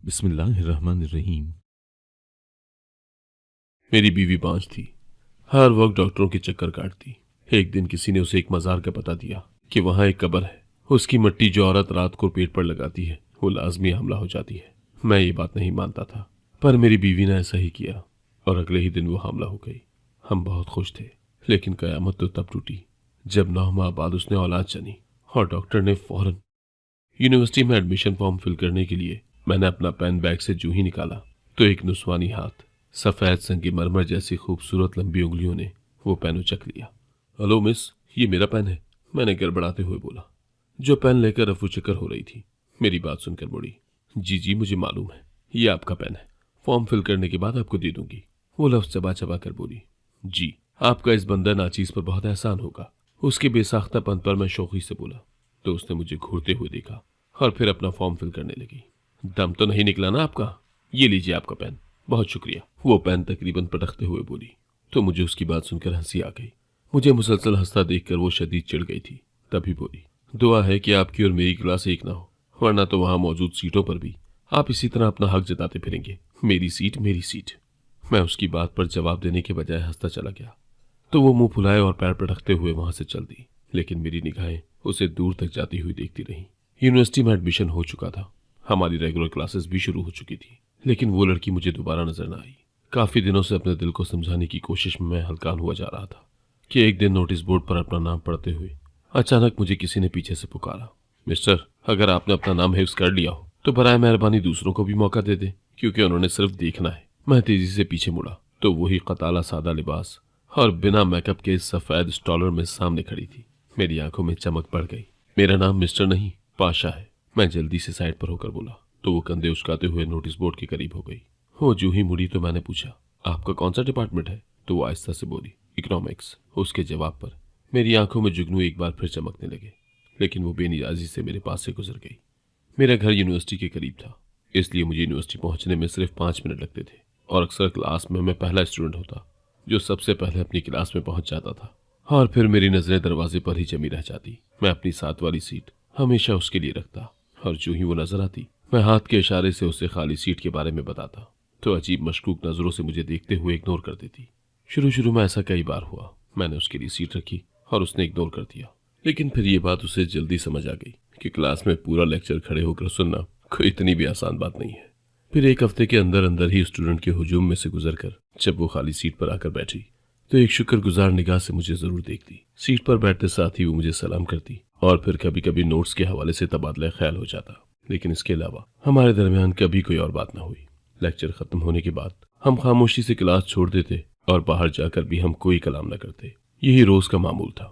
बिस्मिल्लाहिर्रहमानिर्रहीम। मेरी बीवी बांझ थी। हर वक्त डॉक्टरों के चक्कर काटती। एक दिन किसी ने उसे एक मजार का पता दिया कि वहां एक कब्र है। उसकी मिट्टी जो औरत रात को पेट पर लगाती है वो लाजमी हमला हो जाती है। मैं ये बात नहीं मानता था, पर मेरी बीवी ने ऐसा ही किया और अगले ही दिन वो हमला हो गई। हम बहुत खुश थे, लेकिन कयामत तो तब टूटी जब 9 माह बाद उसने औलाद जनी और डॉक्टर ने फौरन यूनिवर्सिटी में एडमिशन फॉर्म फिल करने के लिए मैंने अपना पेन बैग से जूं ही निकाला तो एक नुस्वानी हाथ, सफेद संगमरमर जैसी खूबसूरत लंबी उंगलियों ने वो पेन उचक लिया। हेलो मिस, ये मेरा पेन है, मैंने गड़बड़ाते हुए बोला, जो पेन लेकर रफू चक्कर हो रही थी। मेरी बात सुनकर बोली, जी जी मुझे मालूम है, ये आपका पेन है, फॉर्म फिल करने के बाद आपको दे दूंगी। वो लफ्ज चबा चबा कर बोली, जी आपका इस बंदा नाचीज पर बहुत एहसान होगा। उसके बेसाख्तापन पर मैं शौकी से बोला तो उसने मुझे घूरते हुए देखा और फिर अपना फॉर्म फिल करने लगी। दम तो नहीं निकला ना आपका? ये लीजिए आपका पेन, बहुत शुक्रिया। वो पेन तकरीबन पटकते हुए बोली तो मुझे उसकी बात सुनकर हंसी आ गई। मुझे मुसलसल हंसता देखकर वो शदीद चिढ़ गई थी। तभी बोली, दुआ है कि आपकी और मेरी क्लास एक ना हो, वरना तो वहां मौजूद सीटों पर भी आप इसी तरह अपना हक जताते फिरेंगे, मेरी सीट मेरी सीट। मैं उसकी बात पर जवाब देने के बजाय हंसता चला गया तो वो मुंह फुलाए और पैर पटकते हुए वहां से चल दी, लेकिन मेरी निगाहें उसे दूर तक जाती हुई देखती रहीं। यूनिवर्सिटी में एडमिशन हो चुका था, हमारी रेगुलर क्लासेस भी शुरू हो चुकी थी, लेकिन वो लड़की मुझे दोबारा नजर न आई। काफी दिनों से अपने दिल को समझाने की कोशिश में मैं हलकान हुआ जा रहा था कि एक दिन नोटिस बोर्ड पर अपना नाम पढ़ते हुए अचानक मुझे किसी ने पीछे से पुकारा, मिस्टर, अगर आपने अपना नाम हिफ्ज कर लिया हो तो बराए मेहरबानी दूसरों को भी मौका दे दे, क्योंकि उन्होंने सिर्फ देखना है। मैं तेजी से पीछे मुड़ा तो वही कताला सादा लिबास और बिना मेकअप के सफेद स्टॉलर में सामने खड़ी थी। मेरी आंखों में चमक पड़ गई। मेरा नाम मिस्टर नहीं, पाशा है। मैं जल्दी से साइड पर होकर बोला तो वो कंधे उचकाते हुए नोटिस बोर्ड के करीब हो गई। वो जूं ही मुड़ी तो मैंने पूछा, आपका कौन सा डिपार्टमेंट है? तो वो आहिस्ता से बोली, इकोनॉमिक्स। उसके जवाब पर मेरी आंखों में जुगनू एक बार फिर चमकने लगे, लेकिन वो बेनियाजी से मेरे पास से गुजर गई। मेरा घर यूनिवर्सिटी के करीब था, इसलिए मुझे यूनिवर्सिटी पहुंचने में सिर्फ 5 मिनट लगते थे और अक्सर क्लास में मैं पहला स्टूडेंट होता जो सबसे पहले अपनी क्लास में पहुंच जाता था और फिर मेरी नजरें दरवाजे पर ही जमी रह जाती। मैं अपनी साथ वाली सीट हमेशा उसके लिए रखता और जो ही वो नजर आती मैं हाथ के इशारे से उसे खाली सीट के बारे में बताता तो अजीब मशकूक नजरों से मुझे देखते हुए इग्नोर कर देती। शुरू में ऐसा कई बार हुआ, मैंने उसके लिए सीट रखी और उसने इग्नोर कर दिया, लेकिन फिर ये बात उसे जल्दी समझ आ गई कि क्लास में पूरा लेक्चर खड़े होकर सुनना कोई इतनी भी आसान बात नहीं है। फिर एक हफ्ते के अंदर अंदर ही स्टूडेंट के हुजूम में से गुजरकर जब वो खाली सीट पर आकर बैठी तो एक शुक्रगुजार निगाह से मुझे जरूर देखती। सीट पर बैठते साथ ही वो मुझे सलाम करती और फिर कभी कभी नोट्स के हवाले से तबादला ख्याल हो जाता, लेकिन इसके अलावा हमारे दरमियान कभी कोई और बात ना हुई। लेक्चर खत्म होने के बाद हम खामोशी से क्लास छोड़ देते और बाहर जाकर भी हम कोई कलाम न करते। यही रोज का मामूल था।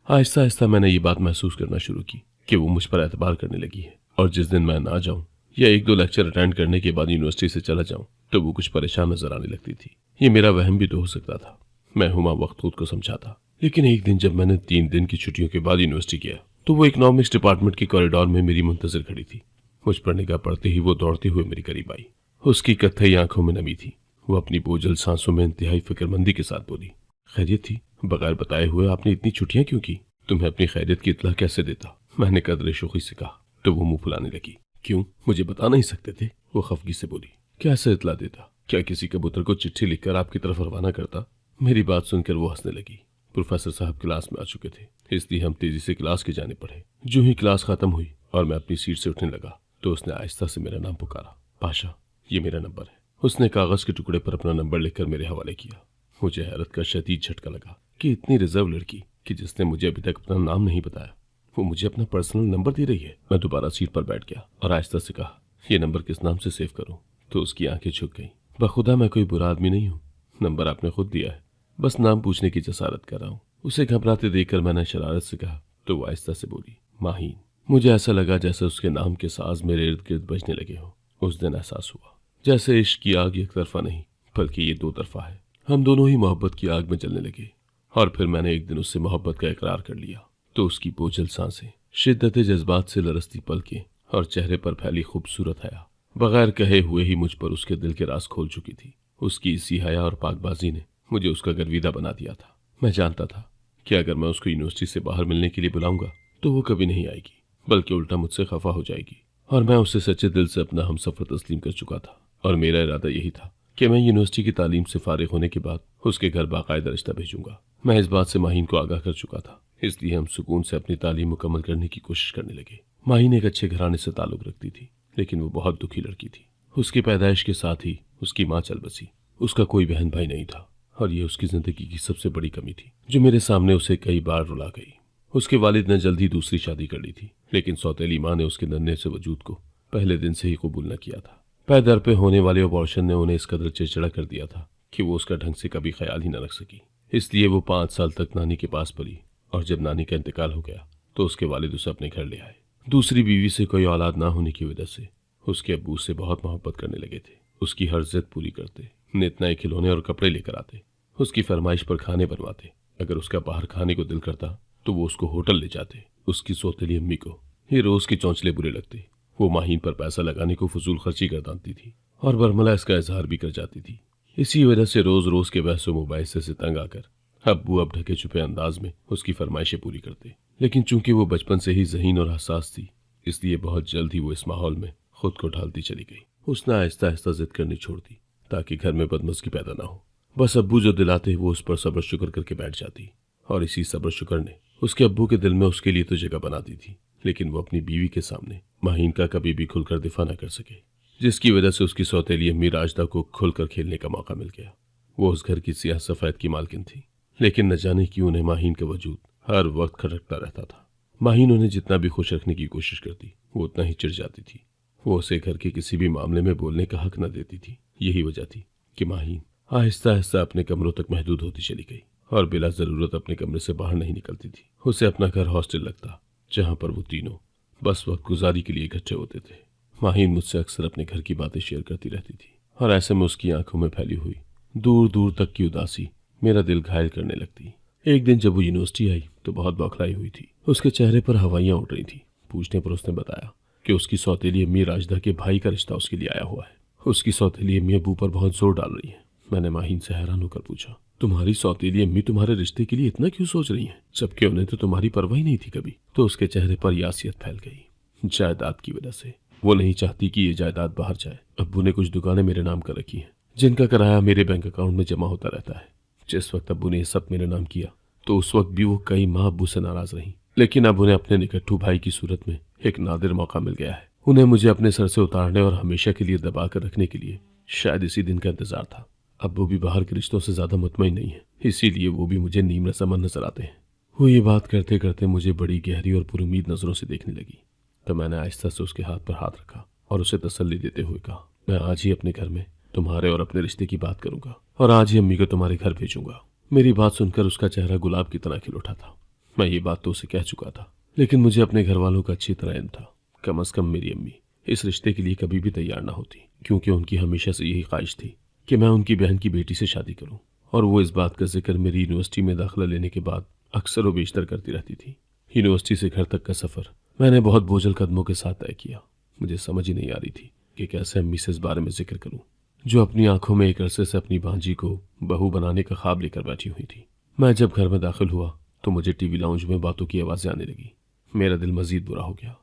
आहिस्ता आहिस्ता मैंने ये बात महसूस करना शुरू की कि वो मुझ पर एतबार करने लगी है और जिस दिन मैं ना जाऊं या 1-2 लेक्चर अटेंड करने के बाद यूनिवर्सिटी से चला जाऊं तो वो कुछ परेशान नजर आने लगती थी। ये मेरा वहम भी तो हो सकता था, मैं हुमा वक्त खुद को समझाता। लेकिन एक दिन जब मैंने 3 दिन की छुट्टियों के बाद यूनिवर्सिटी गया तो वो इकोनॉमिक्स डिपार्टमेंट के कॉरिडोर में मेरी मुंतजर खड़ी थी। मुझ पर निगाह पड़ते ही वो दौड़ते हुए मेरे करीब आई। उसकी कत्थई आंखों में नमी थी। वो अपनी बोझल सांसों में इंतहाई फिक्रमंदी के साथ बोली, खैरियत थी? बगैर बताए हुए आपने इतनी छुट्टियां क्यों की? तुम्हें अपनी खैरियत की इत्तला कैसे देता? मैंने कदरे शोखी से कहा तो वो मुंह फुलाने लगी। क्यों, मुझे बता नहीं सकते थे? वो खफगी से बोली। कैसे इत्तला देता? क्या किसी कबूतर को चिट्ठी लिखकर आपकी तरफ रवाना करता? मेरी बात सुनकर वो हंसने लगी। प्रोफेसर साहब क्लास में आ चुके थे, इसलिए हम तेजी से क्लास के जाने पड़े। जो ही क्लास खत्म हुई और मैं अपनी सीट से उठने लगा तो उसने आहिस्ता से मेरा नाम पुकारा, पाशा, ये मेरा नंबर है। उसने कागज के टुकड़े पर अपना नंबर लिखकर मेरे हवाले किया। मुझे हैरत का शदीद झटका लगा कि इतनी रिजर्व लड़की कि जिसने मुझे अभी तक अपना नाम नहीं बताया वो मुझे अपना पर्सनल नंबर दे रही है। मैं दोबारा सीट पर बैठ गया और आहिस्ता से कहा, यह नंबर किस नाम से सेव करूं? तो उसकी आंखें झुक गईं। बखुदा मैं कोई बुरा आदमी नहीं हूं, नंबर आपने खुद दिया है, बस नाम पूछने की जसारत कर रहा हूं। उसे घबराते देखकर मैंने शरारत से कहा तो वो आहिस्ता से बोली, माहीन। मुझे ऐसा लगा जैसे उसके नाम के साज मेरे इर्द गिर्द बजने लगे हो। उस दिन एहसास हुआ जैसे इश्क की आग एक तरफा नहीं बल्कि ये 2 तरफा है। हम दोनों ही मोहब्बत की आग में जलने लगे और फिर मैंने एक दिन उससे मोहब्बत का इकरार कर लिया तो उसकी बोझल सांसें, शिद्दत जज्बात से लरसती पलकें और चेहरे पर फैली खूबसूरत हया बगैर कहे हुए ही मुझ पर उसके दिल के राज खोल चुकी थी। उसकी इसी हया और पाकबाजी ने मुझे उसका गर्विदा बना दिया था। मैं जानता था कि अगर मैं उसको यूनिवर्सिटी से बाहर मिलने के लिए बुलाऊंगा तो वो कभी नहीं आएगी, बल्कि उल्टा मुझसे खफा हो जाएगी और मैं उसे सच्चे दिल से अपना हमसफर तस्लीम कर चुका था। और मेरा इरादा यही था कि मैं यूनिवर्सिटी की तालीम से फारिग होने के बाद उसके घर बाकायदा रिश्ता भेजूंगा। मैं इस बात से माहीन को आगाह कर चुका था, इसलिए हम सुकून से अपनी तालीम मुकम्मल करने की कोशिश करने लगे। माहीन एक अच्छे घराने से ताल्लुक रखती थी, लेकिन वो बहुत दुखी लड़की थी। उसकी पैदाइश के साथ ही उसकी माँ चल बसी। उसका कोई बहन भाई नहीं था, और ये उसकी जिंदगी की सबसे बड़ी कमी थी, जो मेरे सामने उसे कई बार रुला गई। उसके वालिद ने जल्द ही दूसरी शादी कर ली थी, लेकिन सौतेली माँ ने उसके नन्हे से वजूद को पहले दिन से ही कबूल न किया था। पैदर पे होने वाले अबॉर्शन ने उन्हें इस कदर चिड़चिड़ा कर दिया था कि वो उसका ढंग से कभी ख्याल ही न रख सकी। इसलिए वो 5 साल तक नानी के पास पली, और जब नानी का इंतकाल हो गया तो उसके वालिद उसे अपने घर ले आए। दूसरी बीवी से कोई औलाद ना होने की वजह से उसके अब्बू उससे बहुत मोहब्बत करने लगे थे। उसकी हर जिद पूरी करते, नित नए खिलौने और कपड़े लेकर आते, उसकी फरमाइश पर खाने बनवाते। अगर उसका बाहर खाने को दिल करता तो वो उसको होटल ले जाते। उसकी सौतेली अम्मी को ये रोज के चौंचले बुरे लगते। वो माहीन पर पैसा लगाने को फजूल खर्ची कर डालती थी, और बरमला इसका इजहार भी कर जाती थी। इसी वजह से रोज रोज के बहस व मुबाहिसे से तंग आकर अब्बू अब ढके छुपे अंदाज में उसकी फरमाइशें पूरी करते। लेकिन चूंकि वो बचपन से ही ज़हीन और हसास थी, इसलिए बहुत जल्द ही वो इस माहौल में खुद को ढालती चली गई। उसने आहिस्ता आहिस्ता जिद करनी छोड़ दी, ताकि घर में बदमज़गी पैदा ना हो। बस अब्बू जो दिलाते वो उस पर सब्र शुक्र करके बैठ जाती, और इसी सब्र शुक्र ने उसके अब्बू के दिल में उसके लिए तो जगह बना दी थी, लेकिन वो अपनी बीवी के सामने माहीन का कभी भी खुलकर दिफा न कर सके, जिसकी वजह से उसकी सौतेली अम्मी राजदा को खुलकर खेलने का मौका मिल गया। वो उस घर की सियाह सफ़ेद की मालकिन थी, लेकिन न जाने क्यों उन्हें माहीन का वजूद हर वक्त खटकता रहता था। माहीन उन्हें जितना भी खुश रखने की कोशिश करती, वो उतना ही चिढ़ जाती थी। वो उसे घर के किसी भी मामले में बोलने का हक न देती थी। यही वजह थी कि माहीन आहिस्ता आहिस्ता अपने कमरों तक महदूद होती चली गई, और बिला ज़रूरत अपने कमरे से बाहर नहीं निकलती थी। उसे अपना घर हॉस्टल लगता, जहाँ पर वो तीनों बस वक्त गुजारी के लिए इकट्ठे होते थे। माहीन मुझसे अक्सर अपने घर की बातें शेयर करती रहती थी, और ऐसे में उसकी आंखों में फैली हुई दूर दूर तक की उदासी मेरा दिल घायल करने लगती। एक दिन जब वो यूनिवर्सिटी आई तो बहुत बौखलाई हुई थी। उसके चेहरे पर हवाइयाँ उड़ रही थी। पूछने पर उसने बताया कि उसकी सौतेली अम्मी राजदा के भाई का रिश्ता उसके लिए आया हुआ है। उसकी सौतेली अम्मी अब्बू पर बहुत जोर डाल रही है। मैंने माहीन से हैरान होकर पूछा, तुम्हारी सौतेली अम्मी तुम्हारे रिश्ते के लिए इतना क्यों सोच रही हैं, जबकि उन्हें तो तुम्हारी परवाह ही नहीं थी कभी। तो उसके चेहरे पर यासियत फैल गई। जायदाद की वजह से वो नहीं चाहती कि ये जायदाद बाहर जाए। अब्बू ने कुछ दुकानें मेरे नाम कर रखी हैं, जिनका किराया मेरे बैंक अकाउंट में जमा होता रहता है। जिस वक्त अब्बू ने ये सब मेरे नाम किया तो उस वक्त भी वो कई माह अब्बू से नाराज रही, लेकिन अब उन्हें अपने निकट्ठू भाई की सूरत में एक नादिर मौका मिल गया है। उन्हें मुझे अपने सर से उतारने और हमेशा के लिए दबा कर रखने के लिए शायद इसी दिन का इंतजार था। अब्बू भी बाहर के रिश्तों से ज्यादा मुतमईन नहीं है, इसीलिए वो भी मुझे नीम रसमन नजर आते हैं। वो ये बात करते करते मुझे बड़ी गहरी और पुरुमीद नजरों से देखने लगी, तो मैंने आहिस्ता से उसके हाथ पर हाथ रखा और उसे तसल्ली देते हुए कहा, मैं आज ही अपने घर में तुम्हारे और अपने रिश्ते की बात करूंगा, और आज ही अम्मी को तुम्हारे घर भेजूंगा। मेरी बात सुनकर उसका चेहरा गुलाब की तरह खिल उठा था। मैं ये बात तो उसे कह चुका था, लेकिन मुझे अपने घर वालों का अच्छी तरह इल्म था। कम अज कम मेरी अम्मी इस रिश्ते के लिए कभी भी तैयार ना होती, क्योंकि उनकी हमेशा से यही ख्वाहिश थी कि मैं उनकी बहन की बेटी से शादी करूं। और वो इस बात का जिक्र मेरी यूनिवर्सिटी में दाखिला लेने के बाद अक्सर व बेशतर करती रहती थी। यूनिवर्सिटी से घर तक का सफ़र मैंने बहुत बोझल कदमों के साथ तय किया। मुझे समझ ही नहीं आ रही थी कि कैसे अम्मी से इस बारे में जिक्र करूं, जो अपनी आंखों में एक अरसे से अपनी भांजी को बहू बनाने का ख्वाब लेकर बैठी हुई थी। मैं जब घर में दाखिल हुआ तो मुझे टीवी लाउंज में बातों की आवाज़ें आने लगी। मेरा दिल मजीद बुरा हो गया,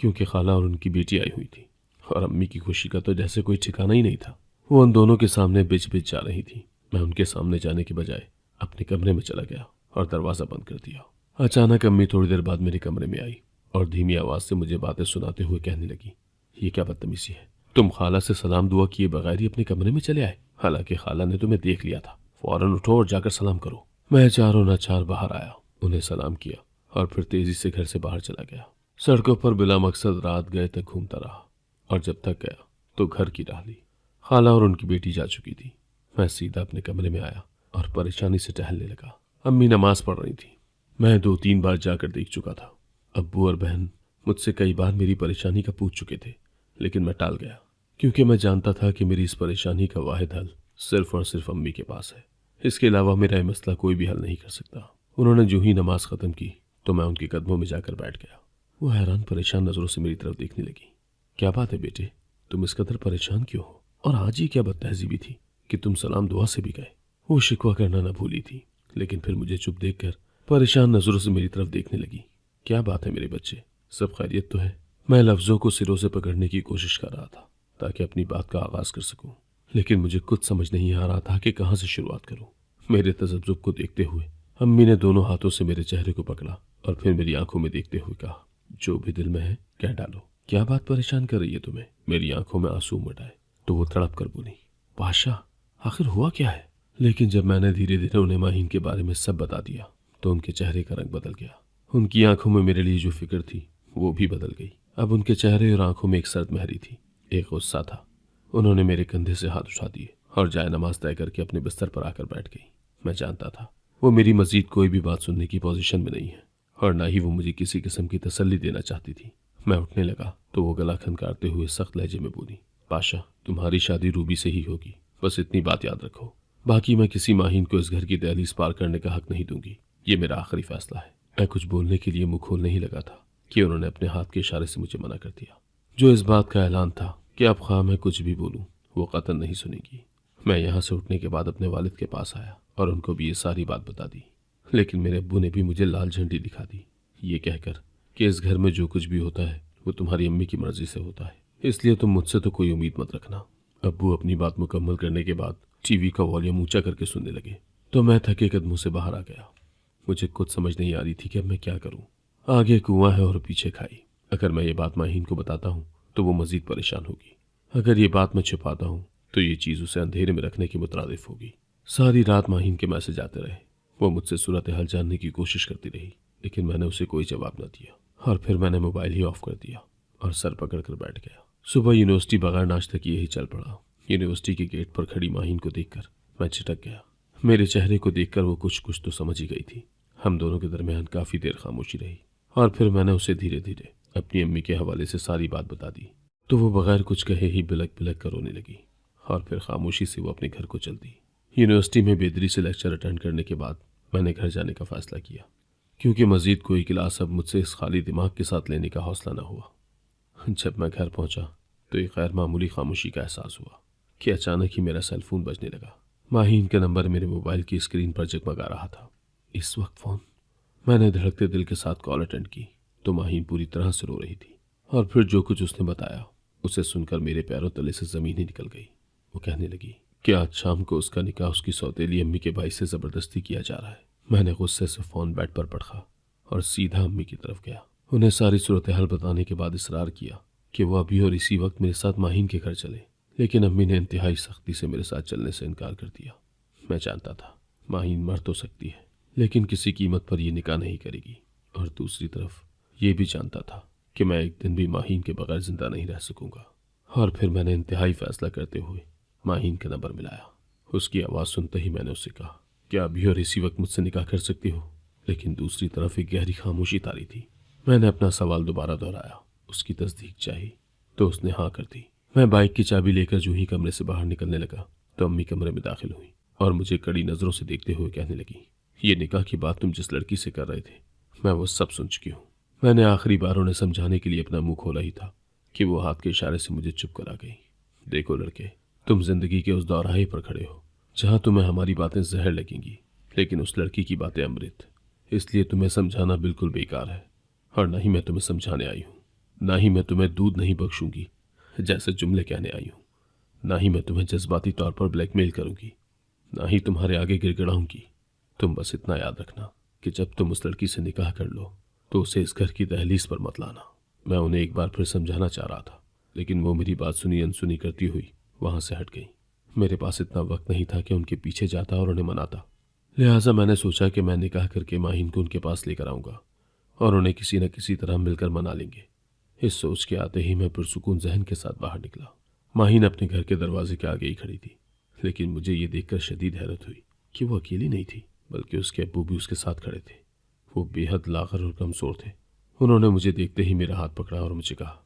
क्योंकि खाला और उनकी बेटी आई हुई थी, और अम्मी की खुशी का तो जैसे कोई ठिकाना ही नहीं था। वो उन दोनों के सामने बिच बिच जा रही थी। मैं उनके सामने जाने के बजाय अपने कमरे में चला गया और दरवाज़ा बंद कर दिया। अचानक अम्मी थोड़ी देर बाद मेरे कमरे में आई और धीमी आवाज़ से मुझे बातें सुनाते हुए कहने लगी, ये क्या बदतमीजी है, तुम खाला से सलाम दुआ किए बगैर ही अपने कमरे में चले आए, हालांकि खाला ने तुम्हें देख लिया था। फौरन उठो और जाकर सलाम करो। मैं चारों नाचार बाहर आया, उन्हें सलाम किया और फिर तेजी से घर से बाहर चला गया। सड़कों पर बिला मकसद रात गए तक घूमता रहा, और जब तक गया तो घर की राह ली। खाला और उनकी बेटी जा चुकी थी। मैं सीधा अपने कमरे में आया और परेशानी से टहलने लगा। अम्मी नमाज पढ़ रही थी। मैं 2-3 बार जाकर देख चुका था। अब्बू और बहन मुझसे कई बार मेरी परेशानी का पूछ चुके थे, लेकिन मैं टाल गया, क्योंकि मैं जानता था कि मेरी इस परेशानी का वाहिद हल सिर्फ और सिर्फ अम्मी के पास है। इसके अलावा मेरा यह मसला कोई भी हल नहीं कर सकता। उन्होंने जो ही नमाज ख़त्म की तो मैं उनके कदमों में जाकर बैठ गया। वो हैरान परेशान नज़रों से मेरी तरफ देखने लगी। क्या बात है बेटे, तुम इस कदर परेशान क्यों हो, और आज ही क्या बदतहजीबी थी कि तुम सलाम दुआ से भी गए। वो शिकवा करना न भूली थी, लेकिन फिर मुझे चुप देखकर परेशान नज़रों से मेरी तरफ देखने लगी। क्या बात है मेरे बच्चे, सब खैरियत तो है? मैं लफ्ज़ों को सिरों से पकड़ने की कोशिश कर रहा था ताकि अपनी बात का आगाज़ कर सकूं, लेकिन मुझे कुछ समझ नहीं आ रहा था कि कहाँ से शुरुआत करूं। मेरे तजब्जुब को देखते हुए अम्मी ने दोनों हाथों से मेरे चेहरे को पकड़ा और फिर मेरी आंखों में देखते हुए कहा, जो भी दिल में है कह डालो। क्या बात परेशान कर रही है तुम्हें? मेरी आंखों में आंसू उमड़ आए तो वो तड़प कर बोली, बादशाह, आखिर हुआ क्या है? लेकिन जब मैंने धीरे धीरे उन्हें माहीन के बारे में सब बता दिया तो उनके चेहरे का रंग बदल गया। उनकी आंखों में मेरे लिए जो फिक्र थी वो भी बदल गई। अब उनके चेहरे और आंखों में एक सर्द महरी थी, एक गुस्सा था। उन्होंने मेरे कंधे से हाथ उठा दिए और जाए नमाज तय करके अपने बिस्तर पर आकर बैठ गई। मैं जानता था वो मेरी मजीद कोई भी बात सुनने की पोजीशन में नहीं है और ना ही वो मुझे किसी किस्म की तसल्ली देना चाहती थी। मैं उठने लगा तो वो गला खनकारते हुए सख्त लहजे में बोली, पाशा, तुम्हारी शादी रूबी से ही होगी, बस इतनी बात याद रखो। बाकी मैं किसी माहीन को इस घर की दहलीज पार करने का हक नहीं दूंगी। ये मेरा आखिरी फैसला है। मैं कुछ बोलने के लिए मुंह खोलने ही लगा था कि उन्होंने अपने हाथ के इशारे से मुझे मना कर दिया। जो इस बात का ऐलान था कि अब ख्वाह मैं कुछ भी बोलूं वो कतन नहीं सुनेगी। मैं यहाँ से उठने के बाद अपने वालिद के पास आया और उनको भी ये सारी बात बता दी, लेकिन मेरे अब्बू ने भी मुझे लाल झंडी दिखा दी, ये कहकर कि इस घर में जो कुछ भी होता है वो तुम्हारी अम्मी की मर्जी से होता है, इसलिए तुम मुझसे तो कोई उम्मीद मत रखना। अब्बू अपनी बात मुकम्मल करने के बाद टीवी का वॉल्यूम ऊंचा करके सुनने लगे तो मैं थके कदमों से बाहर आ गया। मुझे कुछ समझ नहीं आ रही थी कि अब मैं क्या करूं। आगे कुआं है और पीछे खाई। अगर मैं ये बात माहीन को बताता हूँ तो वो मजीद परेशान होगी। अगर ये बात मैं छिपाता हूँ तो ये चीज़ उसे अंधेरे में रखने की मुतरादिफ होगी। सारी रात माहीन के मैसेज आते रहे। वो मुझसे सूरत हाल जानने की कोशिश करती रही, लेकिन मैंने उसे कोई जवाब न दिया और फिर मैंने मोबाइल ही ऑफ कर दिया और सर पकड़ कर बैठ गया। सुबह यूनिवर्सिटी बगैर नाश्ते किए ही चल पड़ा। यूनिवर्सिटी के गेट पर खड़ी माहीन को देखकर मैं छिटक गया। मेरे चेहरे को देखकर वो कुछ कुछ तो समझ ही गई थी। हम दोनों के दरमियान काफ़ी देर खामोशी रही और फिर मैंने उसे धीरे धीरे अपनी अम्मी के हवाले से सारी बात बता दी तो वो बगैर कुछ कहे ही बिलक बिलक कर रोने लगी और फिर खामोशी से वो अपने घर को चल दी। यूनिवर्सिटी में बेदरी से लेक्चर अटेंड करने के बाद मैंने घर जाने का फैसला किया, क्योंकि मजीद कोई क्लास अब मुझसे इस खाली दिमाग के साथ लेने का हौसला न हुआ। जब मैं घर पहुंचा तो एक गैर मामूली खामोशी का एहसास हुआ कि अचानक ही मेरा सेलफोन बजने लगा। माहीन का नंबर मेरे मोबाइल की स्क्रीन पर जगमगा रहा था। इस वक्त फ़ोन। मैंने धड़कते दिल के साथ कॉल अटेंड की तो माहीन पूरी तरह से रो रही थी और फिर जो कुछ उसने बताया उसे सुनकर मेरे पैरों तले से ज़मीन ही निकल गई। वो कहने लगी कि आज शाम को उसका निकाह उसकी सौतेली अम्मी के भाई से ज़बरदस्ती किया जा रहा है। मैंने गुस्से से फ़ोन बेड पर पटका और सीधा अम्मी की तरफ गया। उन्हें सारी सूरत हाल बताने के बाद इसरार किया कि वो अभी और इसी वक्त मेरे साथ माहीन के घर चले, लेकिन अम्मी ने इंतहाई सख्ती से मेरे साथ चलने से इनकार कर दिया। मैं जानता था माहीन मर तो सकती है लेकिन किसी कीमत पर यह निकाह नहीं करेगी, और दूसरी तरफ ये भी जानता था कि मैं एक दिन भी माहीन के बगैर जिंदा नहीं रह सकूंगा। और फिर मैंने इंतहाई फैसला करते हुए माहीन का नंबर मिलाया। उसकी आवाज़ सुनते ही मैंने उससे कहा, क्या अभी और इसी वक्त मुझसे निकाह कर सकती हो? लेकिन दूसरी तरफ एक गहरी खामोशी तारी थी। मैंने अपना सवाल दोबारा दोहराया, उसकी तस्दीक चाहिए, तो उसने हाँ कर दी। मैं बाइक की चाबी लेकर जो ही कमरे से बाहर निकलने लगा तो अम्मी कमरे में दाखिल हुई और मुझे कड़ी नज़रों से देखते हुए कहने लगी, ये निकाह की बात तुम जिस लड़की से कर रहे थे मैं वो सब सुन चुकी हूँ। मैंने आखिरी बार उन्हें समझाने के लिए अपना मुंह खोला ही था कि वो हाथ के इशारे से मुझे चुप करा गई। देखो लड़के, तुम जिंदगी के उस दौराहे पर खड़े हो जहाँ तुम्हें हमारी बातें जहर लगेंगी, लेकिन उस लड़की की बातें अमृत, इसलिए तुम्हें समझाना बिल्कुल बेकार है। और ना ही मैं तुम्हें समझाने आई हूँ, ना ही मैं तुम्हें दूध नहीं बख्शूंगी जैसे जुमले कहने आई हूँ, ना ही मैं तुम्हें जज्बाती तौर पर ब्लैकमेल करूंगी, ना ही तुम्हारे आगे गिड़गिड़ाऊंगी। तुम बस इतना याद रखना कि जब तुम उस लड़की से निकाह कर लो तो उसे इस घर की दहलीज पर मत लाना। मैं उन्हें एक बार फिर समझाना चाह रहा था, लेकिन वो मेरी बात सुनी अनसुनी करती हुई वहां से हट गई। मेरे पास इतना वक्त नहीं था कि उनके पीछे जाता और उन्हें मनाता, लिहाजा मैंने सोचा कि मैं निकाह करके माहीन को उनके पास लेकर आऊंगा और उन्हें किसी न किसी तरह मिलकर मना लेंगे। इस सोच के आते ही मैं पुरसुकून जहन के साथ बाहर निकला। माहीन अपने घर के दरवाजे के आगे ही खड़ी थी, लेकिन मुझे ये देखकर शदीद हैरत हुई कि वो अकेली नहीं थी, बल्कि उसके अब्बू भी उसके साथ खड़े थे। वो बेहद लागर और कमजोर थे। उन्होंने मुझे देखते ही मेरा हाथ पकड़ा और मुझे कहा,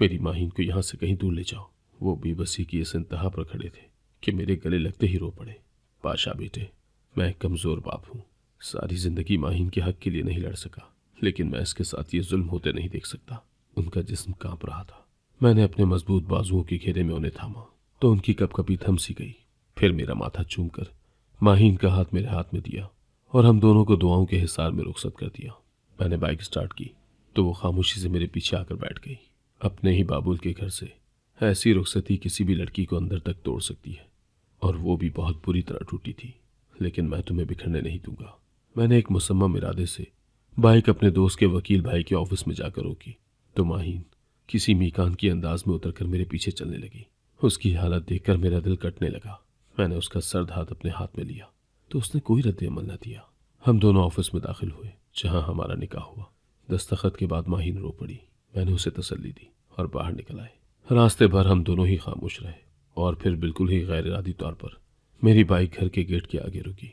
मेरी माहीन को यहाँ से कहीं दूर ले जाओ। वो बेबसी की इस इंतहा पर खड़े थे कि मेरे गले लगते ही रो पड़े। पाशा बेटे, मैं एक कमज़ोर बाप हूँ। सारी ज़िंदगी माहीन के हक के लिए नहीं लड़ सका, लेकिन मैं इसके साथ ये जुल्म होते नहीं देख सकता। उनका जिस्म कांप रहा था। मैंने अपने मजबूत बाजुओं के घेरे में उन्हें थामा तो उनकी कपकपी थम सी गई। फिर मेरा माथा चूमकर माहीन का हाथ मेरे हाथ में दिया और हम दोनों को दुआओं के हिसार में रुखसत कर दिया। मैंने बाइक स्टार्ट की तो वो खामोशी से मेरे पीछे आकर बैठ गई। अपने ही बाबुल के घर से ऐसी रुखसती किसी भी लड़की को अंदर तक तोड़ सकती है, और वो भी बहुत बुरी तरह टूटी थी। लेकिन मैं तुम्हें बिखरने नहीं दूंगा। मैंने एक मुसम्मम इरादे से बाइक अपने दोस्त के वकील भाई के ऑफिस में जाकर रोकी तो माहीन किसी मीकान की अंदाज में उतरकर मेरे पीछे चलने लगी। उसकी हालत देखकर मेरा दिल कटने लगा। मैंने उसका सर्द हाथ अपने हाथ में लिया तो उसने कोई रद्द अमल न दिया। हम दोनों ऑफिस में दाखिल हुए जहां हमारा निकाह हुआ। दस्तखत के बाद माहीन रो पड़ी। मैंने उसे तसल्ली दी और बाहर निकल आए। रास्ते भर हम दोनों ही खामोश रहे और फिर बिल्कुल ही गैर इरादी तौर पर मेरी बाइक घर के गेट के आगे रुकी।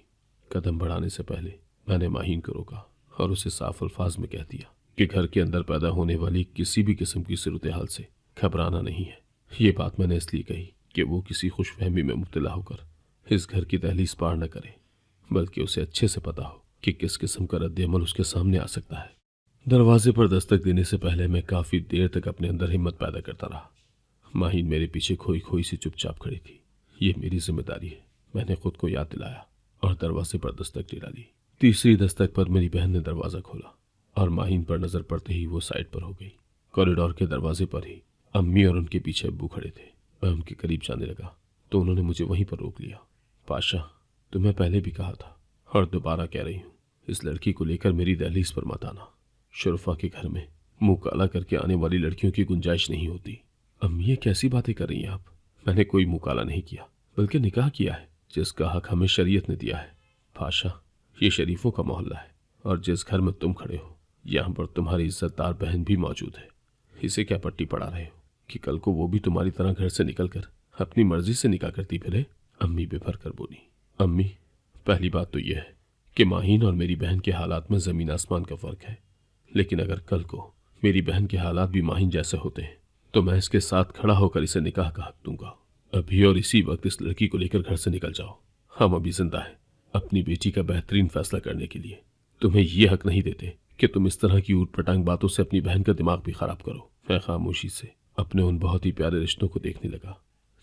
कदम बढ़ाने से पहले मैंने माहीन को रोका और उसे साफ अल्फाज में कह दिया कि घर के अंदर पैदा होने वाली किसी भी किस्म की सूरत हाल से घबराना नहीं है। ये बात मैंने इसलिए कही कि वो किसी खुशफहमी में मुब्तला होकर इस घर की दहलीज पार न करे, बल्कि उसे अच्छे से पता हो कि किस किस्म का रद्द-ए-अमल उसके सामने आ सकता है। दरवाजे पर दस्तक देने से पहले मैं काफी देर तक अपने अंदर हिम्मत पैदा करता रहा। माहीन मेरे पीछे खोई खोई सी चुपचाप खड़ी थी। ये मेरी जिम्मेदारी है, मैंने खुद को याद दिलाया और दरवाजे पर दस्तक टिरा ली। तीसरी दस्तक पर मेरी बहन ने दरवाजा खोला और माहीन पर नजर पड़ते ही वो साइड पर हो गई। कॉरिडोर के दरवाजे पर ही अम्मी और उनके पीछे अब्बू खड़े थे। मैं उनके करीब जाने लगा तो उन्होंने मुझे वहीं पर रोक लिया। पाशा, तुम्हें पहले भी कहा था और दोबारा कह रही हूँ, इस लड़की को लेकर मेरी दहलीज पर मत आना। शुरफा के घर में मुंह काला करके आने वाली लड़कियों की गुंजाइश नहीं होती। अम्मी, ये कैसी बातें कर रही हैं आप? मैंने कोई मुंह काला नहीं किया, बल्कि निकाह किया है जिसका हक हमें शरीयत ने दिया है। पाशा, ये शरीफों का मोहल्ला है और जिस घर में तुम खड़े हो यहाँ पर तुम्हारी इज्जतदार बहन भी मौजूद है। इसे क्या पट्टी पड़ा रहे हो कि कल को वो भी तुम्हारी तरह घर से निकलकर अपनी मर्जी से निकाह करती फिरे? अम्मी बेभर कर बोली। अम्मी, पहली बात तो यह है कि माहीन और मेरी बहन के हालात में जमीन आसमान का फर्क है, लेकिन अगर कल को मेरी बहन के हालात भी माहीन जैसे होते हैं तो मैं इसके साथ खड़ा होकर इसे निकाह का हक दूंगा। अभी और इसी वक्त इस लड़की को लेकर घर से निकल जाओ। हम अभी जिंदा हैं अपनी बेटी का बेहतरीन फैसला करने के लिए। तुम्हें यह हक नहीं देते कि तुम इस तरह की ऊट पटांग बातों से अपनी बहन का दिमाग भी खराब करो। मैं खामोशी से अपने उन बहुत ही प्यारे रिश्तों को देखने लगा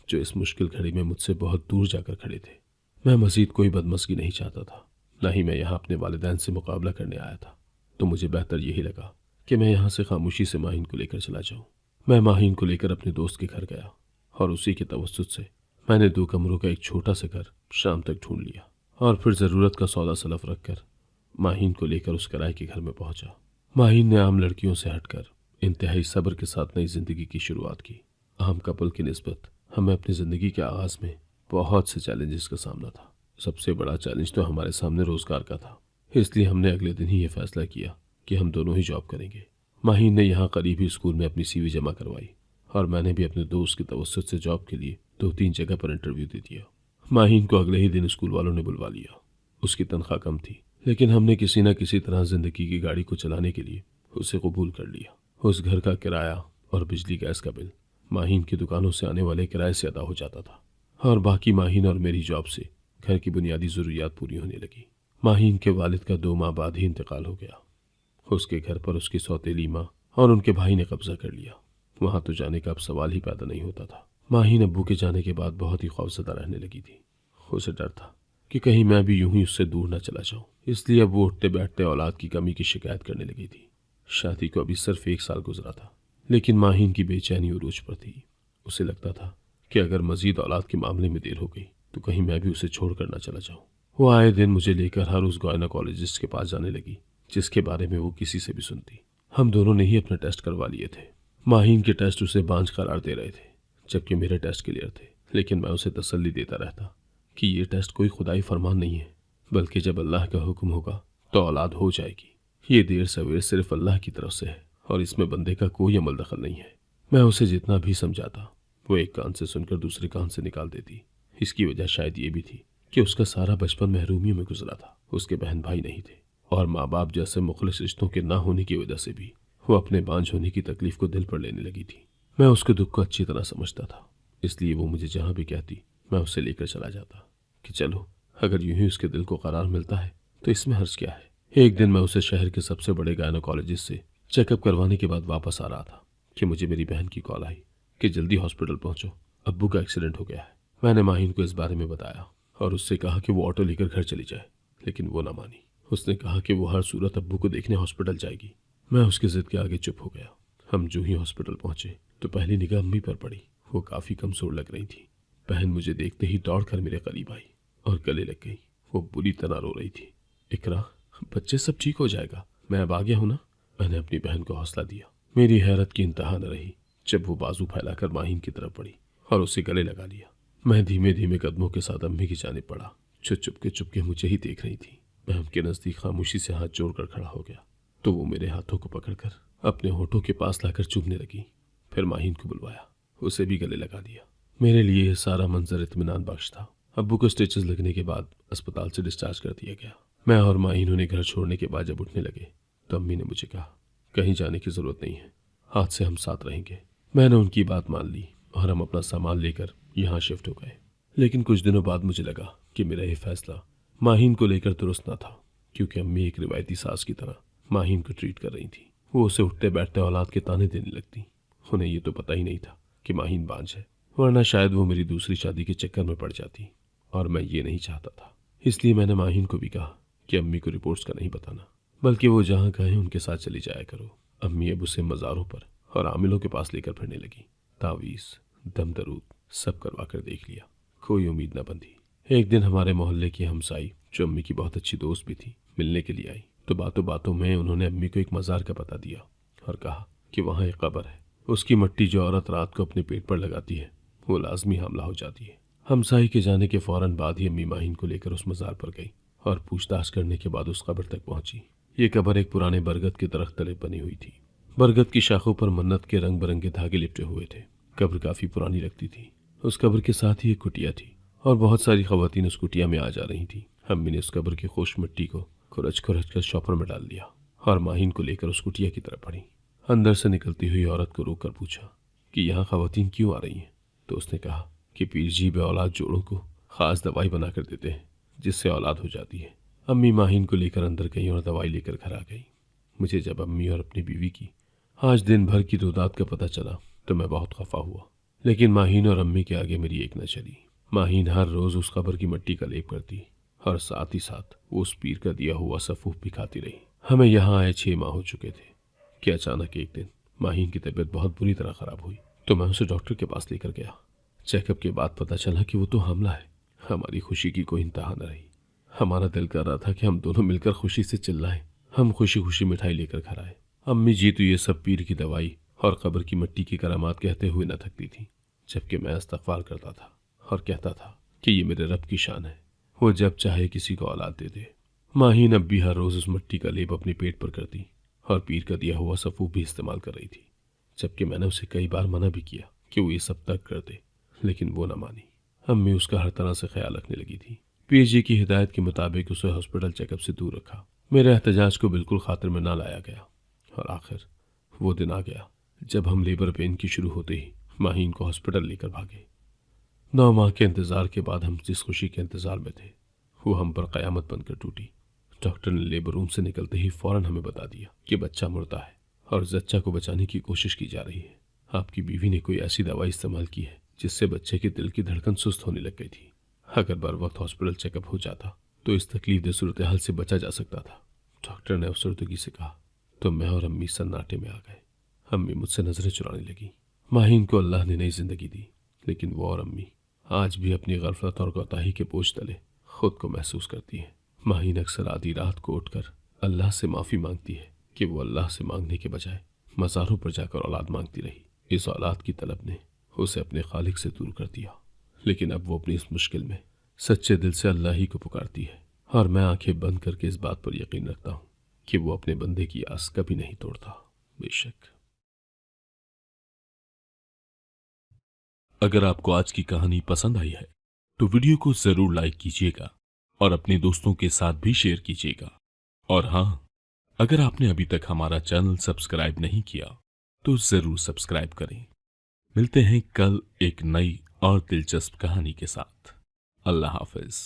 जो इस मुश्किल घड़ी में मुझसे बहुत दूर जाकर खड़े थे। मैं मजीद कोई बदमस्गी नहीं चाहता था, न ही मैं यहाँ अपने वालिदैन से मुकाबला करने आया था। तो मुझे बेहतर यही लगा कि मैं यहाँ से खामोशी से माहीन को लेकर चला जाऊँ। मैं माहीन को लेकर अपने दोस्त के घर गया और उसी के तवस्सुत से मैंने 2 कमरों का एक छोटा सा घर शाम तक ढूंढ लिया और फिर ज़रूरत का सौदा सलफ रखकर माहीन को लेकर उस किराए के घर में पहुंचा। माहीन ने आम लड़कियों से हटकर इंतहाई सब्र के साथ नई जिंदगी की शुरुआत की। आम कपल की निस्बत हमें अपनी ज़िंदगी के आगाज़ में बहुत से चैलेंजेस का सामना था। सबसे बड़ा चैलेंज तो हमारे सामने रोज़गार का था, इसलिए हमने अगले दिन ही ये फैसला किया कि हम दोनों ही जॉब करेंगे। माहीन ने यहाँ करीबी स्कूल में अपनी CV जमा करवाई और मैंने भी अपने दोस्त की तवस्सुत से जॉब के लिए 2-3 जगह पर इंटरव्यू दे दिया। माहीन को अगले ही दिन स्कूल वालों ने बुलवा लिया। उसकी तनख्वाह कम थी, लेकिन हमने किसी न किसी तरह जिंदगी की गाड़ी को चलाने के लिए उसे कबूल कर लिया। उस घर का किराया और बिजली गैस का बिल माहीन की दुकानों से आने वाले किराए से अदा हो जाता था और बाकी माहीन और मेरी जॉब से घर की बुनियादी ज़रूरियात पूरी होने लगी। माहीन के वालिद का 2 माह बाद ही इंतकाल हो गया। उसके घर पर उसकी सौतेली माँ और उनके भाई ने कब्जा कर लिया। वहां तो जाने का अब सवाल ही पैदा नहीं होता था। माहीन अब्बू के जाने के बाद बहुत ही खौफजदा रहने लगी थी। उसे डर था कि कहीं मैं भी यूं ही उससे दूर न चला जाऊं, इसलिए अब वो उठते बैठते औलाद की कमी की शिकायत करने लगी थी। शादी को अभी सिर्फ 1 साल गुजरा था, लेकिन माहीन की बेचैनी उरूज पर थी। उसे लगता था कि अगर मजीद औलाद के मामले में देर हो गई तो कहीं मैं भी उसे छोड़कर न चला जाऊं। वो आए दिन मुझे लेकर हर उस गायनोकोलॉजिस्ट के पास जाने लगी जिसके बारे में वो किसी से भी सुनती। हम दोनों ने ही अपने टेस्ट करवा लिए थे। माहीन के टेस्ट उसे बांझ करार दे रहे थे, जबकि मेरे टेस्ट क्लियर थे, लेकिन मैं उसे तसल्ली देता रहता कि ये टेस्ट कोई खुदाई फरमान नहीं है, बल्कि जब अल्लाह का हुक्म होगा तो औलाद हो जाएगी। ये देर सवेर सिर्फ अल्लाह की तरफ से है और इसमें बंदे का कोई अमल दखल नहीं है। मैं उसे जितना भी समझाता वो एक कान से सुनकर दूसरे कान से निकाल देती। इसकी वजह शायद ये भी थी कि उसका सारा बचपन महरूमियों में गुजरा था। उसके बहन भाई नहीं थे और माँ बाप जैसे मुखलिस रिश्तों के ना होने की वजह से भी वो अपने बांझ होने की तकलीफ को दिल पर लेने लगी थी। मैं उसके दुख को अच्छी तरह समझता था, इसलिए वो मुझे जहाँ भी कहती मैं उसे लेकर चला जाता कि चलो, अगर यूं ही उसके दिल को करार मिलता है तो इसमें हर्ज क्या है। एक दिन मैं उसे शहर के सबसे बड़े गायनोकोलॉजिस्ट से चेकअप करवाने के बाद वापस आ रहा था कि मुझे मेरी बहन की कॉल आई कि जल्दी हॉस्पिटल पहुंचो, अब्बू का एक्सीडेंट हो गया है। मैंने माहीन को इस बारे में बताया और उससे कहा कि वो ऑटो लेकर घर चली जाए, लेकिन वो ना मानी। उसने कहा कि वो हर सूरत अब्बू को देखने हॉस्पिटल जाएगी। मैं उसकी जिद के आगे चुप हो गया। हम जो ही हॉस्पिटल पहुंचे तो पहली निगाह अम्मी पर पड़ी। वो काफी कमजोर लग रही थी। बहन मुझे देखते ही दौड़कर मेरे करीब आई और गले लग गई। वो बुरी तरह रो रही थी। इकरा, बच्चे सब ठीक हो जाएगा, मैं अब आ गया हूं ना। मैंने अपनी बहन को हौसला दिया। मेरी हैरत की इंतहा न रही जब वो बाजू फैलाकर माहीन की तरफ बढ़ी और उसे गले लगा लिया। मैं धीमे धीमे कदमों के साथ अम्मी की जानिब बढ़ा, जो चुपके मुझे ही देख रही थी। मैं उनके नजदीक खामोशी से हाथ जोड़कर खड़ा हो गया तो वो मेरे हाथों को पकड़कर अपने होठों के पास लाकर चूमने लगी। फिर माहीन को बुलवाया, उसे भी गले लगा दिया। मेरे लिए यह सारा मंजर इत्मीनान बख्श था। अब्बू को स्टिचेस लगने के बाद अस्पताल से डिस्चार्ज कर दिया गया। मैं और माहीन उन्हें घर छोड़ने के बाद जब उठने लगे तो अम्मी ने मुझे कहा, कहीं जाने की जरूरत नहीं है, आज से हम साथ रहेंगे। मैंने उनकी बात मान ली और हम अपना सामान लेकर यहाँ शिफ्ट हो गए। लेकिन कुछ दिनों बाद मुझे लगा कि मेरा यह फैसला माहीन को लेकर दुरुस्त न था, क्योंकि अम्मी एक रिवायती सास की तरह माहीन को ट्रीट कर रही थी। वो उसे उठते बैठते औलाद के ताने देने लगती। उन्हें ये तो पता ही नहीं था कि माहीन बांझ है, वरना शायद वो मेरी दूसरी शादी के चक्कर में पड़ जाती और मैं ये नहीं चाहता था। इसलिए मैंने माहीन को भी कहा कि अम्मी को रिपोर्ट्स का नहीं बताना, बल्कि वो जहाँ कहें उनके साथ चली जाया करो। अम्मी अब उसे मज़ारों पर और आमिलों के पास लेकर फिरने लगी। तावीज़, दम दरूद सब करवा कर देख लिया, कोई उम्मीद न बंधी। एक दिन हमारे मोहल्ले की हमसाई, जो अम्मी की बहुत अच्छी दोस्त भी थी, मिलने के लिए आई तो बातों बातों में उन्होंने अम्मी को एक मज़ार का पता दिया और कहा कि वहाँ एक कब्र है, उसकी मट्टी जो औरत रात को अपने पेट पर लगाती है वो लाजमी हमला हो जाती है। हमसाई के जाने के फौरन बाद ही अम्मी माहीन को लेकर उस मज़ार पर गई और पूछताछ करने के बाद उस कब्र तक पहुंची। ये कब्र एक पुराने बरगद के दरख्त तले बनी हुई थी। बरगद की शाखों पर मन्नत के रंग बिरंगे धागे लिपटे हुए थे। कब्र काफी पुरानी लगती थी। उस कब्र के साथ ही एक कुटिया थी और बहुत सारी खवातीन उस कुटिया में आ जा रही थी। अम्मी ने उस कब्र की खुश मिट्टी को खुरच खुरच कर शॉपर में डाल दिया और माहीन को लेकर उस कुटिया की तरफ बढ़ी। अंदर से निकलती हुई औरत को रोक कर पूछा कि यहाँ खवातीन क्यों आ रही हैं। तो उसने कहा कि पीर जी बे औलाद जोड़ों को खास दवाई बना कर देते हैं जिससे औलाद हो जाती है। अम्मी माहीन को लेकर अंदर गई और दवाई लेकर घर आ गई। मुझे जब अम्मी और अपनी बीवी की आज दिन भर की रोदात का पता चला तो मैं बहुत खफा हुआ, लेकिन माहीन और अम्मी के आगे मेरी एक न चली। माहीन हर रोज उस कब्र की मिट्टी का लेप करती और साथ ही साथ वो उस पीर का दिया हुआ सफूफ भी खाती रही। हमें यहाँ आए 6 माह हो चुके थे कि अचानक एक दिन माहीन की तबीयत बहुत बुरी तरह खराब हुई तो मैं उसे डॉक्टर के पास लेकर गया। चेकअप के बाद पता चला कि वो तो हमला है। हमारी खुशी की कोई इंतहा न रही। हमारा दिल कर रहा था कि हम दोनों मिलकर खुशी से चिल्लाएं। हम खुशी खुशी मिठाई लेकर घर आए। अम्मी जी तो ये सब पीर की दवाई और कब्र की मिट्टी की करामात कहते हुए न थकती थी, जबकि मैं इस्तग़फ़ार करता था और कहता था कि ये मेरे रब की शान है, वो जब चाहे किसी को औलाद दे दे। माहीन अब भी हर रोज उस मिट्टी का लेप अपने पेट पर करती और पीर का दिया हुआ सफूफ भी इस्तेमाल कर रही थी, जबकि मैंने उसे कई बार मना भी किया कि वो ये सब तक कर दे, लेकिन वो न मानी। अम्मी उसका हर तरह से ख्याल रखने लगी थी। पीर जी की हिदायत के मुताबिक उसे हॉस्पिटल चेकअप से दूर रखा। मेरे एहतजाज को बिल्कुल खातिर में ना लाया गया और आखिर वो दिन आ गया जब हम लेबर पेन की शुरू होते ही माहीन को हॉस्पिटल लेकर भागे। 9 माह के इंतजार के बाद हम जिस खुशी के इंतजार में थे वो हम पर कयामत बनकर टूटी। डॉक्टर ने लेबर रूम से निकलते ही फौरन हमें बता दिया कि बच्चा मुर्दा है और जच्चा को बचाने की कोशिश की जा रही है। आपकी बीवी ने कोई ऐसी दवाई इस्तेमाल की है जिससे बच्चे के दिल की धड़कन सुस्त होने लग गई थी। अगर बर वक्त हॉस्पिटल चेकअप हो जाता तो इस तकलीफदेह सूरत हाल से बचा जा सकता था। डॉक्टर ने अफसरदगी से कहा तो मैं और अम्मी सन्नाटे में आ गए। अम्मी मुझसे नजरें चुराने लगी। माहीन को अल्लाह ने नई जिंदगी दी, लेकिन वो और अम्मी आज भी अपनी गफलत और कोताही के बोझ तले खुद को महसूस करती है। माहीन अक्सर आधी रात को उठकर अल्लाह से माफ़ी मांगती है कि वो अल्लाह से मांगने के बजाय मज़ारों पर जाकर औलाद मांगती रही। इस औलाद की तलब ने उसे अपने खालिक से दूर कर दिया, लेकिन अब वो अपनी इस मुश्किल में सच्चे दिल से अल्लाह ही को पुकारती है और मैं आंखें बंद करके इस बात पर यकीन रखता हूँ कि वो अपने बंदे की आस कभी नहीं तोड़ता। बेशक। अगर आपको आज की कहानी पसंद आई है तो वीडियो को जरूर लाइक कीजिएगा और अपने दोस्तों के साथ भी शेयर कीजिएगा। और हाँ, अगर आपने अभी तक हमारा चैनल सब्सक्राइब नहीं किया तो जरूर सब्सक्राइब करें। मिलते हैं कल एक नई और दिलचस्प कहानी के साथ। अल्लाह हाफिज।